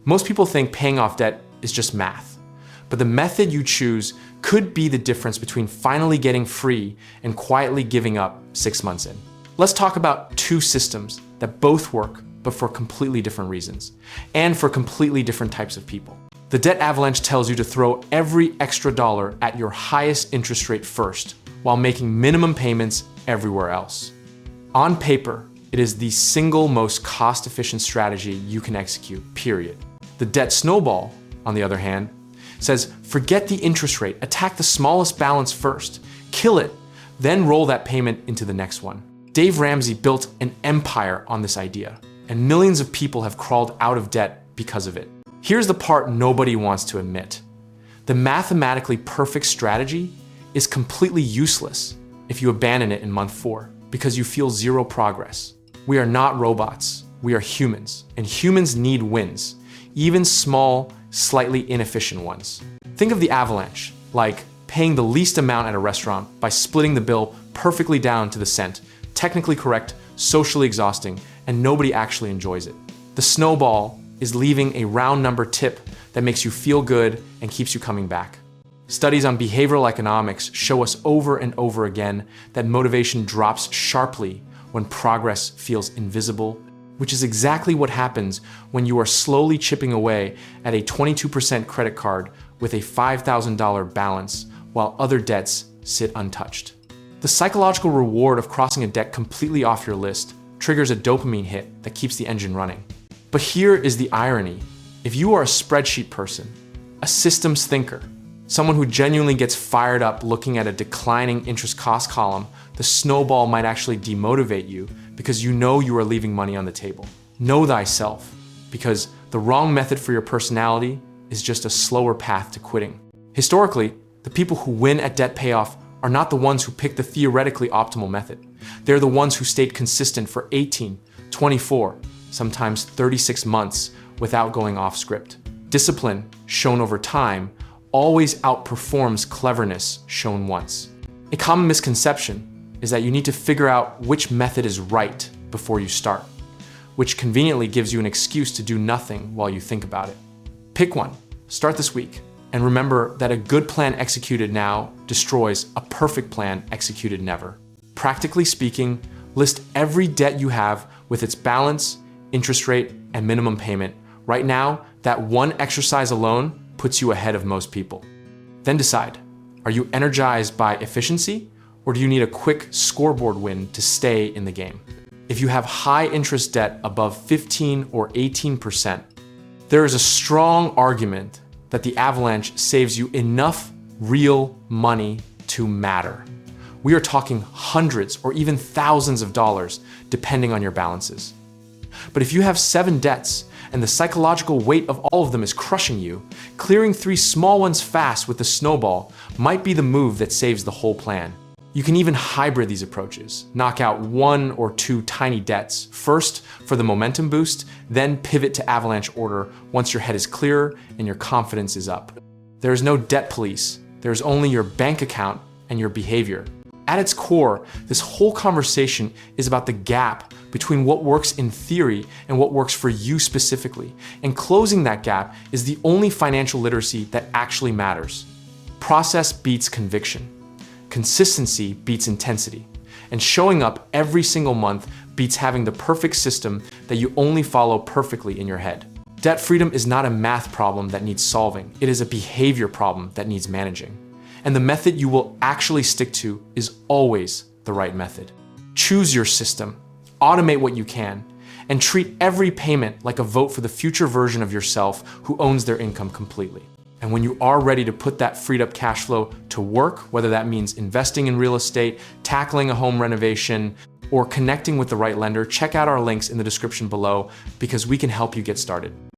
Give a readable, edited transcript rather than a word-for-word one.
Most people think paying off debt is just math, but the method you choose could be the difference between finally getting free and quietly giving up 6 months in. Let's talk about two systems that both work, but for completely different reasons, and for completely different types of people. The debt avalanche tells you to throw every extra dollar at your highest interest rate first, while making minimum payments everywhere else. On paper, it is the single most cost-efficient strategy you can execute, period. The debt snowball, on the other hand, says forget the interest rate, attack the smallest balance first, kill it, then roll that payment into the next one. Dave Ramsey built an empire on this idea, and millions of people have crawled out of debt because of it. Here's the part nobody wants to admit. The mathematically perfect strategy is completely useless if you abandon it in month 4 because you feel zero progress. We are not robots, we are humans, and humans need wins, even small, slightly inefficient ones. Think of the avalanche, like paying the least amount at a restaurant by splitting the bill perfectly down to the cent, technically correct, socially exhausting, and nobody actually enjoys it. The snowball is leaving a round number tip that makes you feel good and keeps you coming back. Studies on behavioral economics show us over and over again that motivation drops sharply when progress feels invisible, which is exactly what happens when you are slowly chipping away at a 22% credit card with a $5,000 balance while other debts sit untouched. The psychological reward of crossing a debt completely off your list triggers a dopamine hit that keeps the engine running. But here is the irony. If you are a spreadsheet person, a systems thinker, someone who genuinely gets fired up looking at a declining interest cost column, the snowball might actually demotivate you because you know you are leaving money on the table. Know thyself, because the wrong method for your personality is just a slower path to quitting. Historically, the people who win at debt payoff are not the ones who pick the theoretically optimal method. They're the ones who stayed consistent for 18, 24, sometimes 36 months without going off script. Discipline, shown over time, always outperforms cleverness shown once. A common misconception is that you need to figure out which method is right before you start, which conveniently gives you an excuse to do nothing while you think about it. Pick one, start this week, and remember that a good plan executed now destroys a perfect plan executed never. Practically speaking, list every debt you have with its balance, interest rate, and minimum payment. Right now, that one exercise alone puts you ahead of most people. Then decide, are you energized by efficiency, or do you need a quick scoreboard win to stay in the game? If you have high interest debt above 15 or 18%, there is a strong argument that the avalanche saves you enough real money to matter. We are talking hundreds or even thousands of dollars, depending on your balances. But if you have 7 debts and the psychological weight of all of them is crushing you, clearing 3 small ones fast with the snowball might be the move that saves the whole plan. You can even hybrid these approaches, knock out 1 or 2 tiny debts, first for the momentum boost, then pivot to avalanche order once your head is clearer and your confidence is up. There is no debt police, there is only your bank account and your behavior. At its core, this whole conversation is about the gap between what works in theory and what works for you specifically. And closing that gap is the only financial literacy that actually matters. Process beats conviction. Consistency beats intensity. And showing up every single month beats having the perfect system that you only follow perfectly in your head. Debt freedom is not a math problem that needs solving. It is a behavior problem that needs managing. And the method you will actually stick to is always the right method. Choose your system, automate what you can, and treat every payment like a vote for the future version of yourself who owns their income completely. And when you are ready to put that freed up cash flow to work, whether that means investing in real estate, tackling a home renovation, or connecting with the right lender, check out our links in the description below because we can help you get started.